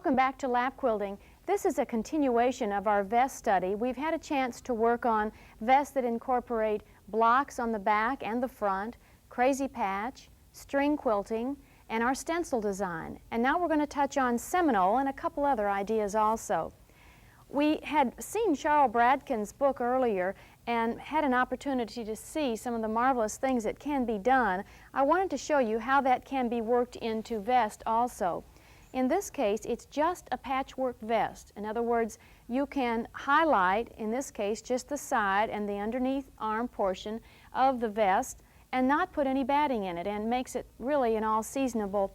Welcome back to Lap Quilting. This is a continuation of our vest study. We've had a chance to work on vests that incorporate blocks on the back and the front, crazy patch, string quilting, and our stencil design. And now we're going to touch on Seminole and a couple other ideas also. We had seen Charles Bradkin's book earlier and had an opportunity to see some of the marvelous things that can be done. I wanted to show you how that can be worked into vest also. In this case, it's just a patchwork vest. In other words, you can highlight, in this case, just the side and the underneath arm portion of the vest and not put any batting in it, and makes it really an all-seasonable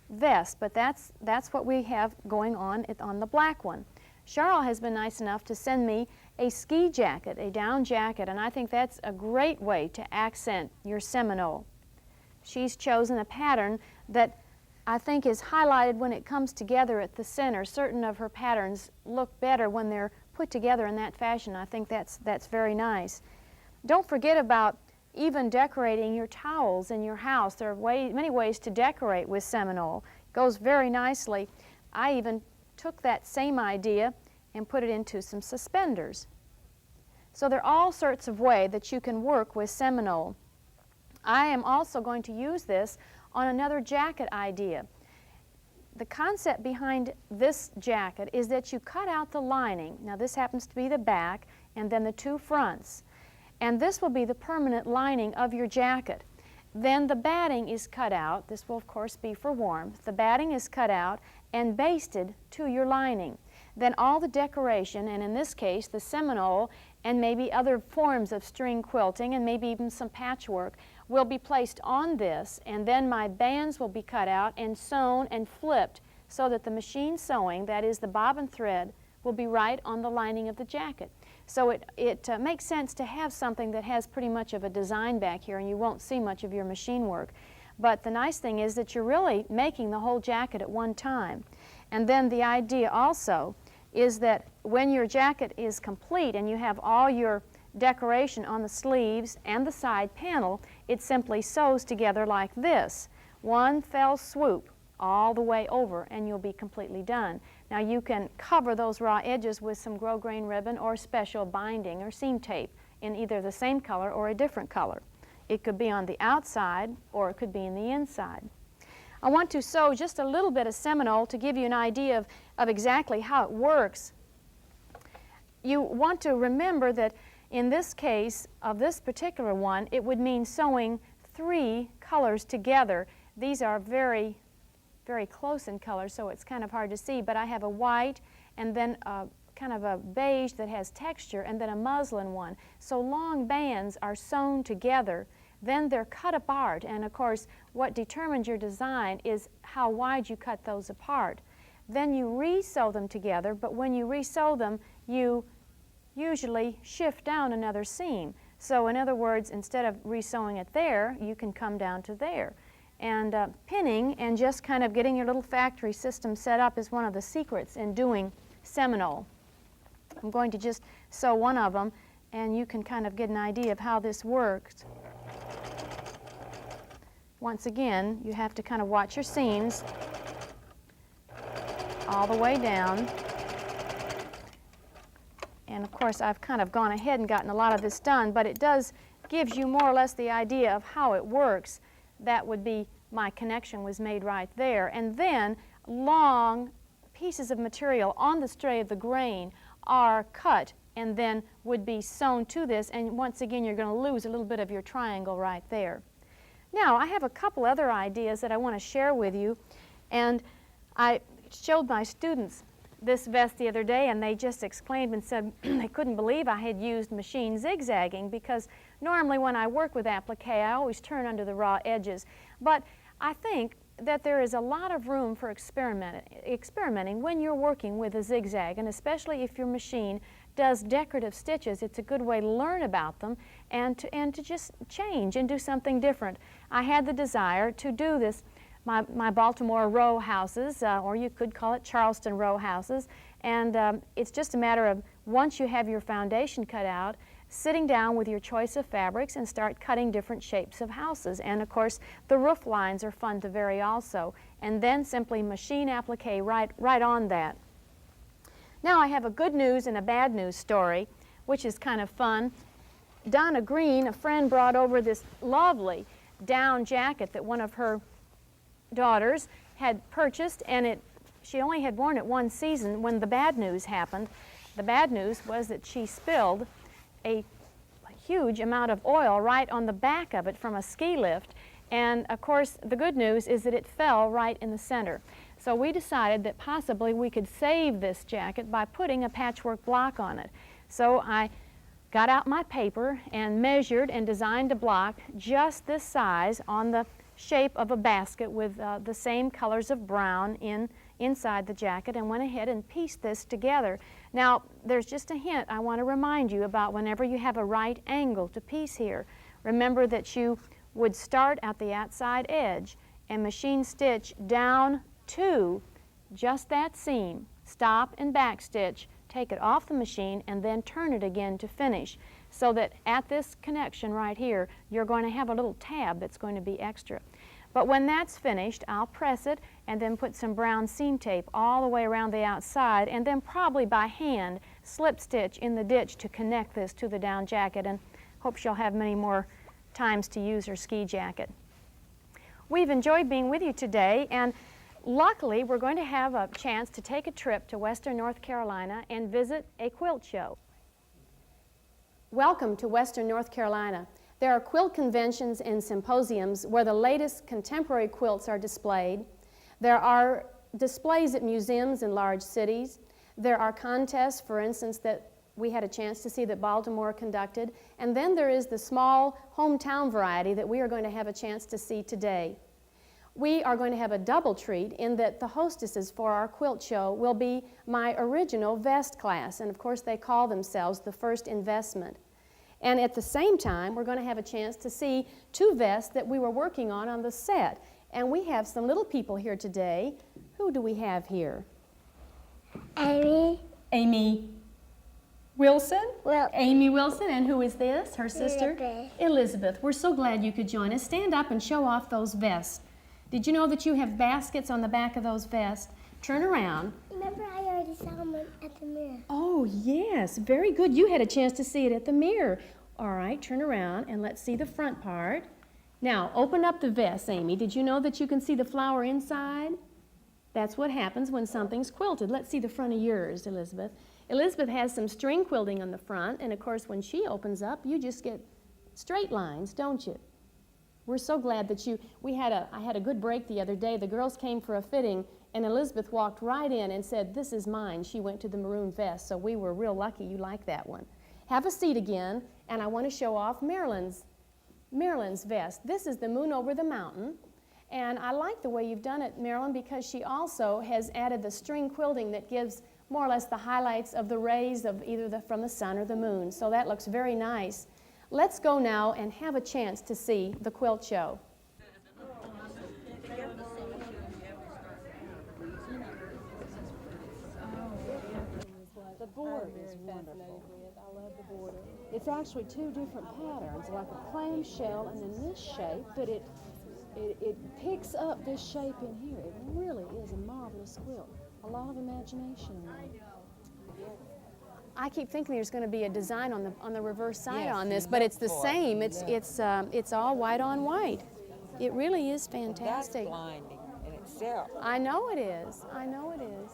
vest. But that's what we have going on the black one. Charles has been nice enough to send me a ski jacket, a down jacket, and I think that's a great way to accent your Seminole. She's chosen a pattern that I think is highlighted when it comes together at the center. Certain of her patterns look better when they're put together in that fashion. I think that's very nice. Don't forget about even decorating your towels in your house. There are many ways to decorate with Seminole. It goes very nicely. I even took that same idea and put it into some suspenders. So there are all sorts of ways that you can work with Seminole. I am also going to use this on another jacket idea. The concept behind this jacket is that you cut out the lining. Now this happens to be the back and then the two fronts. And this will be the permanent lining of your jacket. Then the batting is cut out. This will of course be for warmth. The batting is cut out and basted to your lining. Then all the decoration, and in this case the Seminole and maybe other forms of string quilting and maybe even some patchwork, will be placed on this, and then my bands will be cut out and sewn and flipped so that the machine sewing, that is the bobbin thread, will be right on the lining of the jacket. So it makes sense to have something that has pretty much of a design back here, and you won't see much of your machine work. But the nice thing is that you're really making the whole jacket at one time. And then the idea also is that when your jacket is complete and you have all your decoration on the sleeves and the side panel, it simply sews together like this. One fell swoop all the way over and you'll be completely done. Now you can cover those raw edges with some grosgrain ribbon or special binding or seam tape in either the same color or a different color. It could be on the outside or it could be in the inside. I want to sew just a little bit of Seminole to give you an idea of exactly how it works. You want to remember that in this case of this particular one, it would mean sewing 3 colors together. These are very, very close in color, so it's kind of hard to see, but I have a white and then kind of a beige that has texture and then a muslin one. So long bands are sewn together, then they're cut apart, and of course what determines your design is how wide you cut those apart. Then you re-sew them together, but when you re-sew them, you usually shift down another seam. So in other words, instead of re-sewing it there, you can come down to there. And pinning and just kind of getting your little factory system set up is one of the secrets in doing Seminole. I'm going to just sew one of them and you can kind of get an idea of how this works. Once again, you have to kind of watch your seams all the way down. And of course, I've kind of gone ahead and gotten a lot of this done, but it gives you more or less the idea of how it works. That would be my connection was made right there. And then long pieces of material on the stray of the grain are cut and then would be sewn to this, and once again you're going to lose a little bit of your triangle right there. Now I have a couple other ideas that I want to share with you, and I showed my students this vest the other day and they just exclaimed and said they couldn't believe I had used machine zigzagging, because normally when I work with applique I always turn under the raw edges. But I think that there is a lot of room for experimenting when you're working with a zigzag, and especially if your machine does decorative stitches, it's a good way to learn about them and to just change and do something different. I had the desire to do this. My Baltimore row houses, or you could call it Charleston row houses, and it's just a matter of once you have your foundation cut out, sitting down with your choice of fabrics and start cutting different shapes of houses. And of course, the roof lines are fun to vary also. And then simply machine applique right on that. Now I have a good news and a bad news story, which is kind of fun. Donna Green, a friend, brought over this lovely down jacket that one of her daughters had purchased, and she only had worn it one season when the bad news happened. The bad news was that she spilled a huge amount of oil right on the back of it from a ski lift. And of course, the good news is that it fell right in the center. So we decided that possibly we could save this jacket by putting a patchwork block on it. So I got out my paper and measured and designed a block just this size on the shape of a basket with the same colors of brown inside the jacket, and went ahead and pieced this together. Now, there's just a hint I want to remind you about whenever you have a right angle to piece here. Remember that you would start at the outside edge and machine stitch down to just that seam, stop and back stitch, take it off the machine, and then turn it again to finish. So that at this connection right here, you're going to have a little tab that's going to be extra. But when that's finished, I'll press it and then put some brown seam tape all the way around the outside, and then probably by hand slip stitch in the ditch to connect this to the down jacket, and hope she'll have many more times to use her ski jacket. We've enjoyed being with you today, and luckily we're going to have a chance to take a trip to Western North Carolina and visit a quilt show. Welcome to Western North Carolina. There are quilt conventions and symposiums where the latest contemporary quilts are displayed. There are displays at museums in large cities. There are contests, for instance, that we had a chance to see that Baltimore conducted. And then there is the small hometown variety that we are going to have a chance to see today. We are going to have a double treat in that the hostesses for our quilt show will be my original vest class. And of course, they call themselves the First Investment. And at the same time, we're going to have a chance to see two vests that we were working on the set. And we have some little people here today. Who do we have here? Amy. Amy Wilson? Well, Amy Wilson. And who is this? Her sister? Elizabeth. Elizabeth. We're so glad you could join us. Stand up and show off those vests. Did you know that you have baskets on the back of those vests? Turn around. Remember, I already saw them at the mirror. Oh, yes. Very good. You had a chance to see it at the mirror. All right, turn around and let's see the front part. Now, open up the vest, Amy. Did you know that you can see the flower inside? That's what happens when something's quilted. Let's see the front of yours, Elizabeth. Elizabeth has some string quilting on the front, and of course, when she opens up, you just get straight lines, don't you? We're so glad that I had a good break the other day. The girls came for a fitting, and Elizabeth walked right in and said, "This is mine." She went to the maroon vest, so we were real lucky you liked that one. Have a seat again, and I want to show off Marilyn's vest. This is the Moon Over the Mountain, and I like the way you've done it, Marilyn, because she also has added the string quilting that gives more or less the highlights of the rays of either from the sun or the moon, so that looks very nice. Let's go now and have a chance to see the quilt show. The border is wonderful. I love the border. It's actually two different patterns, like a clamshell and then this shape, but it picks up this shape in here. It really is a marvelous quilt. A lot of imagination in it. I keep thinking there's going to be a design on the reverse side Yes, on this, you but look it's the for it. same. It's all white on white. It really is That's fantastic. blinding in itself. I know it is. I know it is.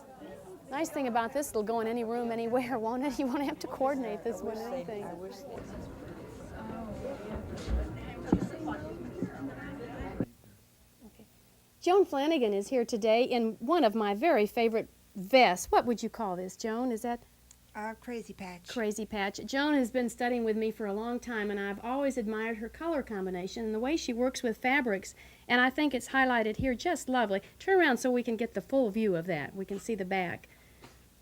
Nice thing about this, it'll go in any room, anywhere, won't it? You won't have to coordinate this with anything. I wish they. Joan Flanagan is here today in one of my very favorite vests. What would you call this, Joan? Is that Crazy Patch. Crazy Patch? Joan has been studying with me for a long time, and I've always admired her color combination and the way she works with fabrics, and I think it's highlighted here just lovely. Turn around so we can get the full view of that. We can see the back.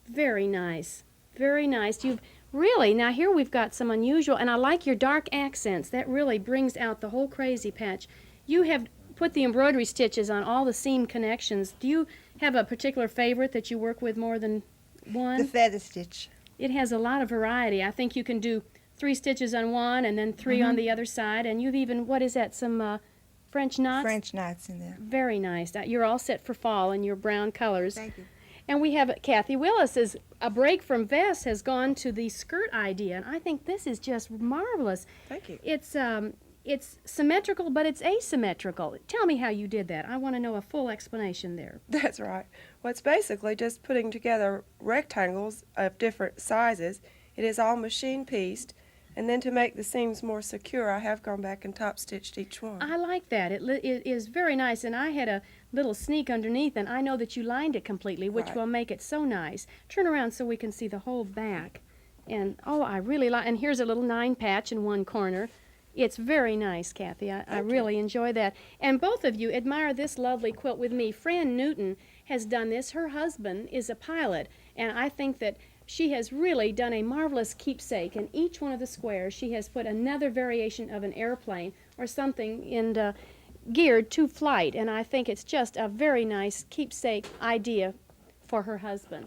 Very nice. Very nice. You've really, now here we've got some unusual, and I like your dark accents. That really brings out the whole Crazy Patch. You have put the embroidery stitches on all the seam connections. Do you have a particular favorite that you work with more than one? The feather stitch. It has a lot of variety. I think you can do 3 stitches on one and then 3 on the other side. And you've even, what is that, some French knots? French knots in there. Very nice. You're all set for fall in your brown colors. Thank you. And we have Kathy Willis's A Break from Vest has gone to the skirt idea, and I think this is just marvelous. Thank you. It's symmetrical, but it's asymmetrical. Tell me how you did that. I want to know a full explanation there. That's right. Well, it's basically just putting together rectangles of different sizes. It is all machine pieced, and then to make the seams more secure, I have gone back and top stitched each one. I like that. It is very nice, and I had a little sneak underneath, and I know that you lined it completely, which Right. will make it so nice. Turn around so we can see the whole back. And, oh, I really like, and here's a little 9 patch in one corner. It's very nice, Kathy. I really enjoy that. And both of you admire this lovely quilt with me. Fran Newton has done this. Her husband is a pilot, and I think that she has really done a marvelous keepsake. In each one of the squares, she has put another variation of an airplane or something geared to flight, and I think it's just a very nice keepsake idea for her husband.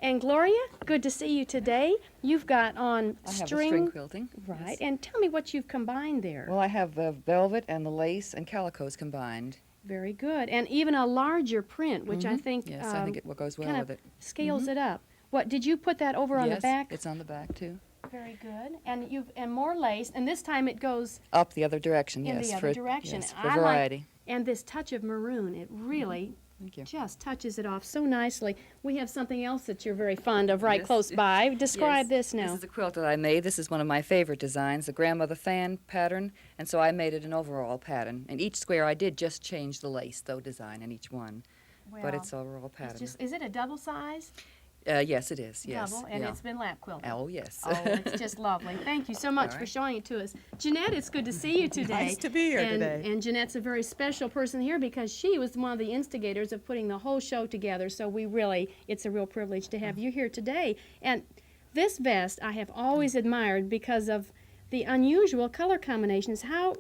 And Gloria, good to see you today. You've got on I have a string quilting. Right, Yes. and tell me what you've combined there. Well, I have the velvet and the lace and calicos combined. Very good. And even a larger print, which I think, Yes, I think it goes well kind with of it. scales it up. What, did you put that over on Yes, the back? it's on the back too. Very good. And more lace, and this time it goes Up the other direction, in yes. the for, other direction. Yes, I for like- variety. And this touch of maroon, it really Thank you. just touches it off so nicely. We have something else that you're very fond of right Yes. close by. Describe this now. This is a quilt that I made. This is one of my favorite designs, the grandmother fan pattern, and so I made it an overall pattern. And each square I did just change the lace, though, design in each one. But Well, it's overall pattern. is it a double size? Yes, it is, yes. Double, and yeah. it's been lap quilted. Oh, yes. Oh, it's just lovely. Thank you so much All for right. showing it to us. Jeanette, it's good to see you today. Nice to be here today. And Jeanette's a very special person here because she was one of the instigators of putting the whole show together. So it's a real privilege to have you here today. And this vest I have always admired because of the unusual color combinations. How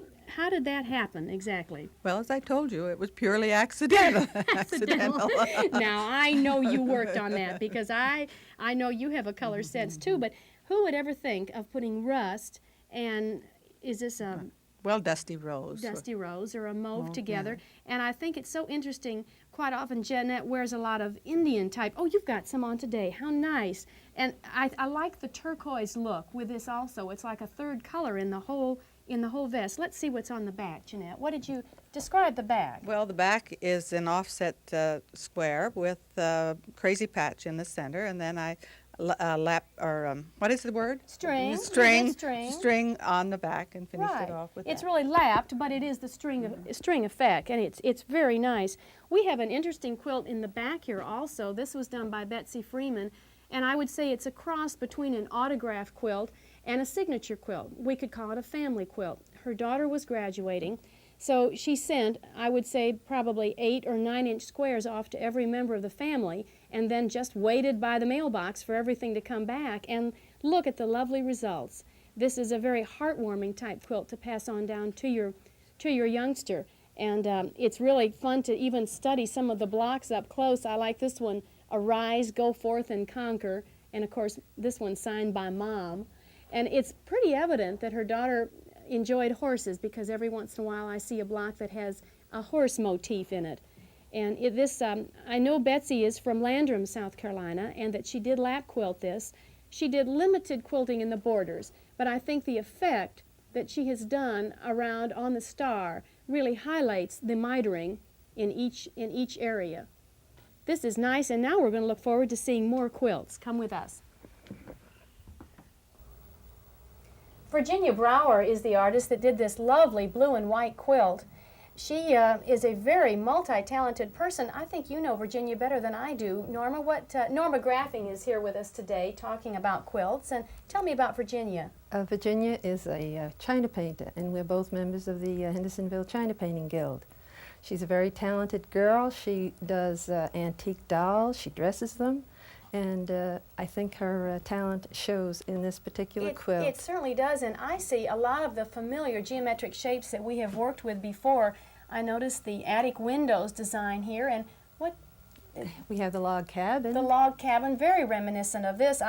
did that happen exactly? Well, as I told you, it was purely accidental. Accidental. Now, I know you worked on that because I know you have a color sense too, but who would ever think of putting rust and is this a Well, dusty rose. dusty rose or a mauve together? And I think it's so interesting. Quite often, Jeanette wears a lot of Indian type. Oh, you've got some on today. How nice. And I like the turquoise look with this also. It's like a third color in the whole vest. Let's see what's on the back, Jeanette. What did you describe the back? Well, the back is an offset square with crazy patch in the center, and then I what is the word? String. You String. did string. String on the back and finished Right. it off with It's that. really lapped, but it is the string effect, and it's very nice. We have an interesting quilt in the back here also. This was done by Betsy Freeman, and I would say it's a cross between an autograph quilt and a signature quilt. We could call it a family quilt. Her daughter was graduating, so she sent, I would say, probably 8 or 9 inch squares off to every member of the family, and then just waited by the mailbox for everything to come back. And look at the lovely results. This is a very heartwarming type quilt to pass on down to your youngster. And it's really fun to even study some of the blocks up close. I like this one, Arise, Go Forth and Conquer. And of course, this one's signed by Mom. And it's pretty evident that her daughter enjoyed horses because every once in a while I see a block that has a horse motif in it. And I know Betsy is from Landrum, South Carolina, and that she did lap quilt this. She did limited quilting in the borders, but I think the effect that she has done around on the star really highlights the mitering in each area. This is nice, and now we're going to look forward to seeing more quilts. Come with us. Virginia Brower is the artist that did this lovely blue and white quilt. She is a very multi-talented person. I think you know Virginia better than I do. Norma, Norma Graffing is here with us today talking about quilts. And tell me about Virginia. Virginia is a china painter, and we're both members of the Hendersonville China Painting Guild. She's a very talented girl. She does antique dolls. She dresses them. And I think her talent shows in this particular quilt. It certainly does, and I see a lot of the familiar geometric shapes that we have worked with before. I noticed the attic windows design here, and We have the log cabin. the log cabin, very reminiscent of this.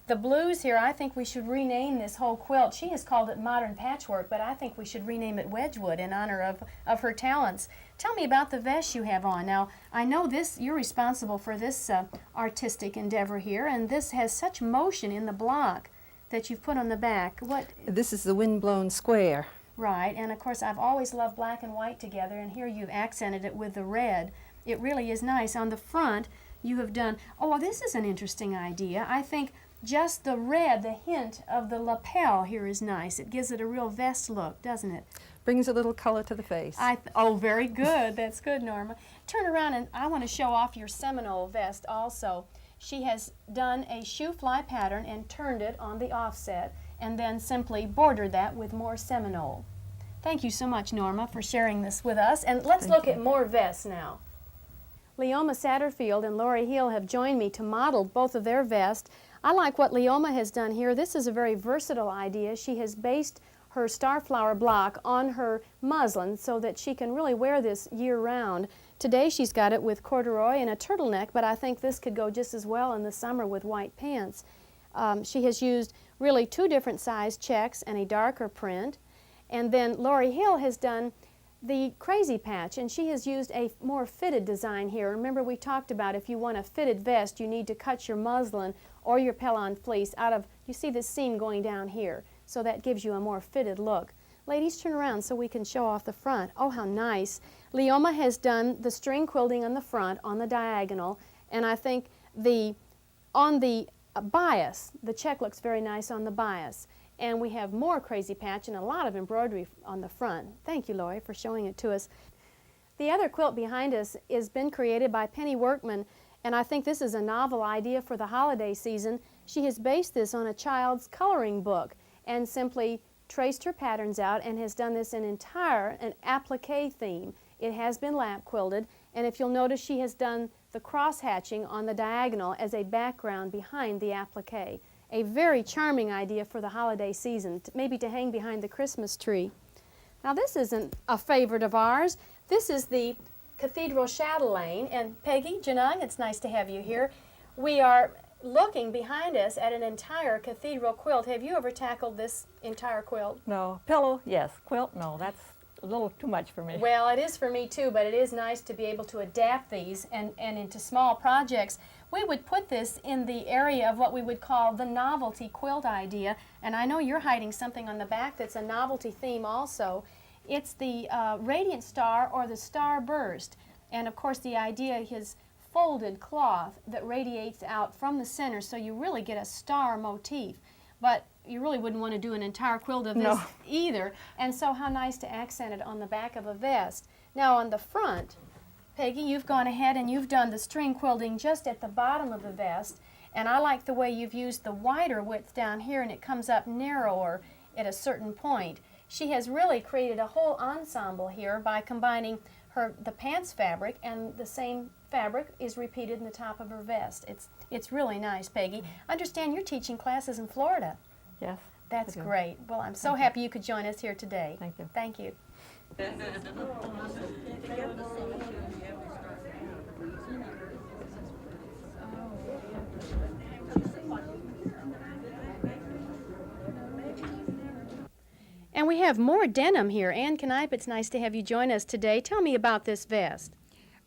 The blues here, I think we should rename this whole quilt. She has called it modern patchwork, but I think we should rename it Wedgwood in honor of her talents. Tell me about the vest you have on. Now, I know you're responsible for this artistic endeavor here, and this has such motion in the block that you've put on the back. This is the windblown square. Right, and of course I've always loved black and white together, and here you've accented it with the red. It really is nice. On the front, you have done, oh, this is an interesting idea. I think just the red, the hint of the lapel here is nice. It gives it a real vest look, doesn't it? Brings a little color to the face. Oh, very good. That's good, Norma. Turn around, and I want to show off your Seminole vest also. She has done a shoe fly pattern and turned it on the offset, and then simply bordered that with more Seminole. Thank you so much, Norma, for sharing this with us. And let's look at more vests now. Leoma Satterfield and Lori Hill have joined me to model both of their vests. I like what Leoma has done here. This is a very versatile idea. She has based her starflower block on her muslin so that she can really wear this year-round. Today she's got it with corduroy and a turtleneck, but I think this could go just as well in the summer with white pants. She has used really 2 different size checks and a darker print. And then Lori Hill has done the crazy patch, and she has used a more fitted design here. Remember, we talked about if you want a fitted vest, you need to cut your muslin or your Pellon fleece out of, you see this seam going down here, so that gives you a more fitted look. Ladies, turn around so we can show off the front. Oh, how nice. Leoma has done the string quilting on the front, on the diagonal, and I think on the bias, the check looks very nice on the bias. And we have more crazy patch and a lot of embroidery on the front. Thank you, Lori, for showing it to us. The other quilt behind us has been created by Penny Workman, and I think this is a novel idea for the holiday season. She has based this on a child's coloring book and simply traced her patterns out and has done this in an applique theme. It has been lap quilted, and if you'll notice, she has done the cross hatching on the diagonal as a background behind the applique. A very charming idea for the holiday season, maybe to hang behind the Christmas tree. Now this isn't a favorite of ours. This is the Cathedral chatelaine, and Peggy, Janung, it's nice to have you here. We are looking behind us at an entire cathedral quilt. Have you ever tackled this entire quilt? No. Pillow, yes. Quilt, no. That's a little too much for me. Well, it is for me too, but it is nice to be able to adapt these and into small projects. We would put this in the area of what we would call the novelty quilt idea, and I know you're hiding something on the back that's a novelty theme also. It's the radiant star or the star burst, and of course the idea is folded cloth that radiates out from the center, so you really get a star motif. But you really wouldn't want to do an entire quilt of this either, and so how nice to accent it on the back of a vest. Now on the front, Peggy, you've gone ahead and you've done the string quilting just at the bottom of the vest, and I like the way you've used the wider width down here and it comes up narrower at a certain point. She has really created a whole ensemble here by combining the pants fabric, and the same fabric is repeated in the top of her vest. It's really nice, Peggy. I understand you're teaching classes in Florida. Yes. That's great. Well, I'm so happy you could join us here today. Thank you. Thank you. And we have more denim here. Ann Knipe, it's nice to have you join us today. Tell me about this vest.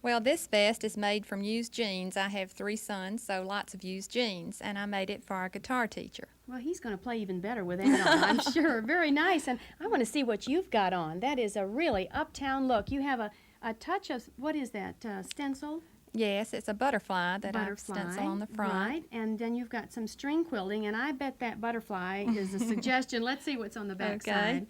Well, this vest is made from used jeans. I have 3 sons, so lots of used jeans, and I made it for our guitar teacher. Well, he's going to play even better with that on, I'm sure. Very nice. And I want to see what you've got on. That is a really uptown look. You have a touch of, what is that, stencil? Yes, it's a butterfly that I've stenciled on the front. Right, and then you've got some string quilting, and I bet that butterfly is a suggestion. Let's see what's on the back side.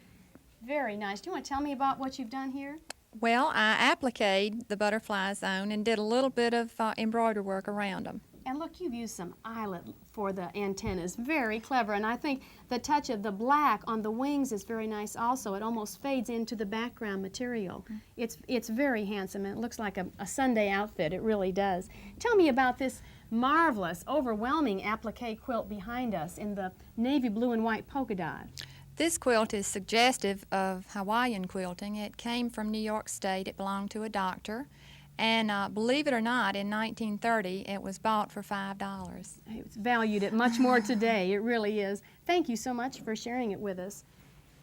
Very nice. Do you want to tell me about what you've done here? Well, I appliqued the butterfly zone and did a little bit of embroidery work around them. And look, you've used some eyelet for the antennas. Very clever. And I think the touch of the black on the wings is very nice also. It almost fades into the background material. It's very handsome, and it looks like a Sunday outfit. It really does. Tell me about this marvelous, overwhelming applique quilt behind us in the navy blue and white polka dot. This quilt is suggestive of Hawaiian quilting. It came from New York State. It belonged to a doctor. And believe it or not, in 1930, it was bought for $5. It's valued at much more today. It really is. Thank you so much for sharing it with us.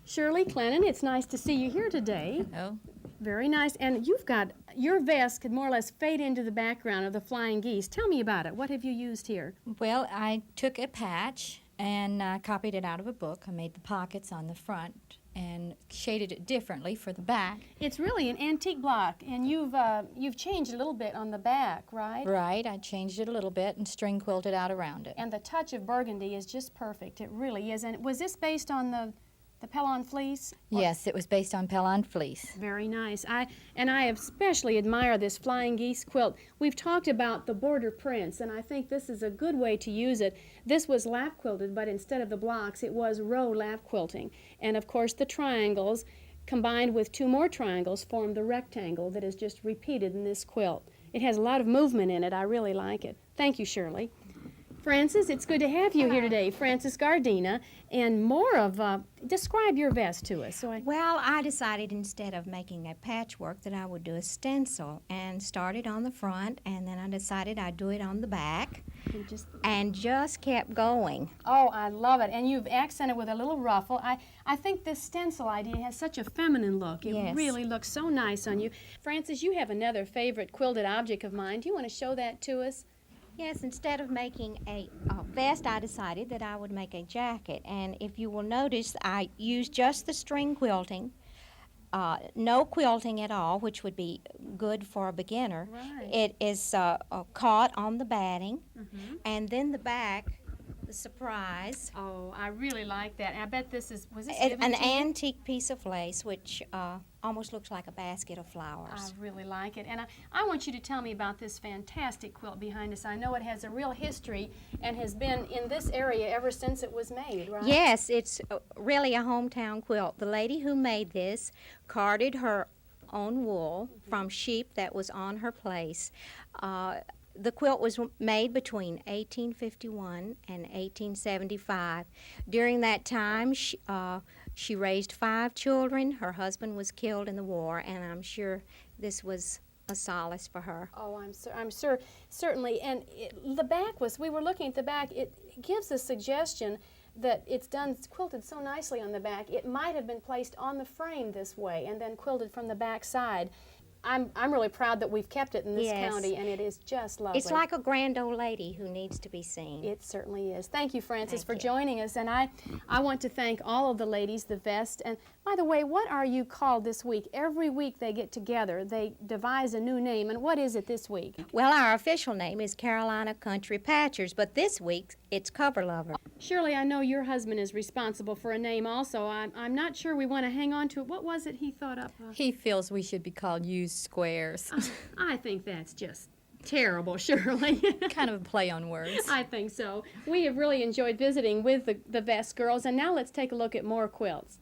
Shirley Clennon, it's nice to see you here today. Oh. Very nice. And you've got, your vest could more or less fade into the background of the flying geese. Tell me about it. What have you used here? Well, I took a patch and copied it out of a book. I made the pockets on the front and shaded it differently for the back. It's really an antique block, and you've changed a little bit on the back, right? Right, I changed it a little bit and string quilted out around it. And the touch of burgundy is just perfect. It really is. And was this based on the Pellon fleece? Yes, it was based on Pellon fleece. Very nice. I especially admire this flying geese quilt. We've talked about the border prints, and I think this is a good way to use it. This was lap quilted, but instead of the blocks, it was row lap quilting. And of course, the triangles, combined with 2 more triangles, form the rectangle that is just repeated in this quilt. It has a lot of movement in it. I really like it. Thank you, Shirley. Frances, it's good to have you here today. Frances Gardena, and more of, describe your vest to us. Well, I decided instead of making a patchwork that I would do a stencil, and started on the front, and then I decided I'd do it on the back, and just kept going. Oh, I love it. And you've accented with a little ruffle. I think this stencil idea has such a feminine look. It really looks so nice on you. Frances, you have another favorite quilted object of mine. Do you want to show that to us? Yes, instead of making a vest, I decided that I would make a jacket. And if you will notice, I used just the string quilting, no quilting at all, which would be good for a beginner. Right. It is caught on the batting, and then the back, the surprise. Oh, I really like that. I bet this is, was this An antique piece of lace, which almost looks like a basket of flowers. I really like it. And I want you to tell me about this fantastic quilt behind us. I know it has a real history and has been in this area ever since it was made, right? Yes, it's really a hometown quilt. The lady who made this carded her own wool from sheep that was on her place. The quilt was made between 1851 and 1875. During that time, she raised 5 children. Her husband was killed in the war, and I'm sure this was a solace for her. Oh, I'm sure, certainly. And the back was, we were looking at the back, it gives a suggestion that it's quilted so nicely on the back, it might have been placed on the frame this way and then quilted from the back side. I'm really proud that we've kept it in this county, and it is just lovely. It's like a grand old lady who needs to be seen. It certainly is. Thank you, Frances, for joining us. And I want to thank all of the ladies, the vest. And by the way, what are you called this week? Every week they get together. They devise a new name. And what is it this week? Well, our official name is Carolina Country Patchers, but this week it's Cover Lover. Shirley, I know your husband is responsible for a name also. I'm not sure we want to hang on to it. What was it he thought up? He feels we should be called used squares. I think that's just terrible, Shirley. Kind of a play on words. I think so. We have really enjoyed visiting with the Vest girls, and now let's take a look at more quilts.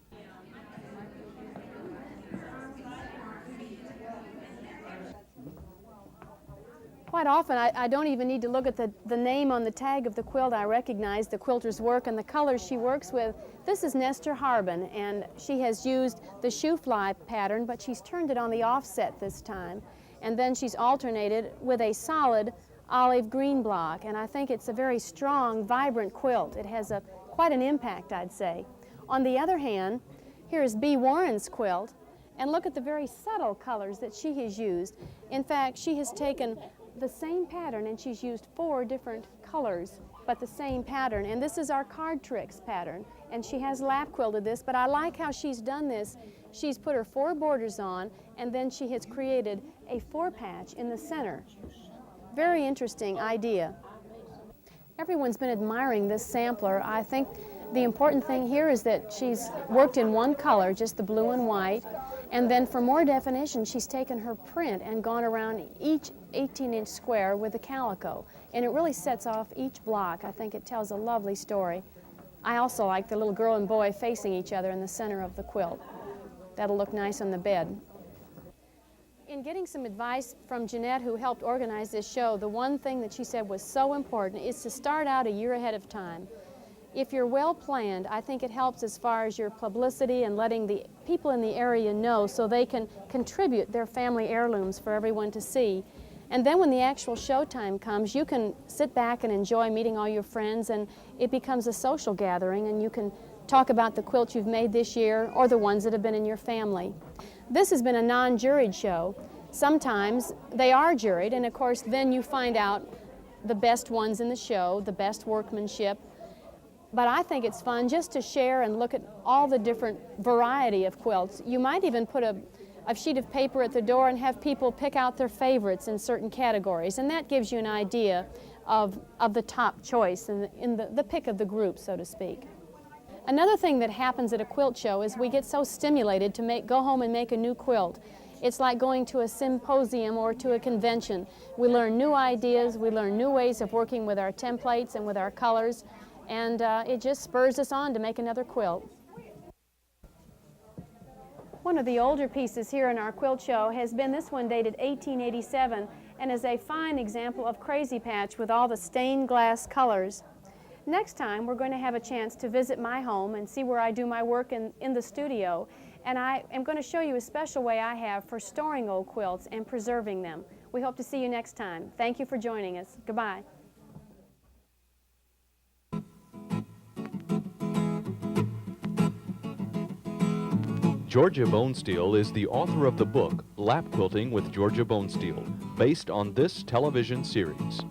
Quite often, I don't even need to look at the name on the tag of the quilt. I recognize the quilter's work and the colors she works with. This is Nestor Harbin, and she has used the shoe fly pattern, but she's turned it on the offset this time. And then she's alternated with a solid olive green block, and I think it's a very strong, vibrant quilt. It has quite an impact, I'd say. On the other hand, here is B. Warren's quilt, and look at the very subtle colors that she has used. In fact, she has taken the same pattern and she's used 4 different colors, but the same pattern. And this is our card tricks pattern, and she has lap quilted this, but I like how she's done this. She's put her 4 borders on, and then she has created a 4 patch in the center. Very interesting idea. Everyone's been admiring this sampler. I think the important thing here is that she's worked in one color, just the blue and white, and then for more definition, she's taken her print and gone around each 18-inch square with a calico, and it really sets off each block. I think it tells a lovely story. I also like the little girl and boy facing each other in the center of the quilt. That'll look nice on the bed. In getting some advice from Jeanette, who helped organize this show, the one thing that she said was so important is to start out a year ahead of time. if you're well planned, I think it helps as far as your publicity and letting the people in the area know so they can contribute their family heirlooms for everyone to see. And then when the actual show time comes, you can sit back and enjoy meeting all your friends, and it becomes a social gathering, and you can talk about the quilts you've made this year or the ones that have been in your family. This has been a non-juried show. Sometimes they are juried, and of course then you find out the best ones in the show, the best workmanship. But I think it's fun just to share and look at all the different variety of quilts. You might even put a sheet of paper at the door and have people pick out their favorites in certain categories, and that gives you an idea of the top choice in the pick of the group, so to speak. Another thing that happens at a quilt show is we get so stimulated to go home and make a new quilt. It's like going to a symposium or to a convention. We learn new ideas, we learn new ways of working with our templates and with our colors, and it just spurs us on to make another quilt. One of the older pieces here in our quilt show has been this one dated 1887 and is a fine example of crazy patch with all the stained glass colors. Next time we're going to have a chance to visit my home and see where I do my work in the studio, and I am going to show you a special way I have for storing old quilts and preserving them. We hope to see you next time. Thank you for joining us. Goodbye. Georgia Bonesteel is the author of the book Lap Quilting with Georgia Bonesteel, based on this television series.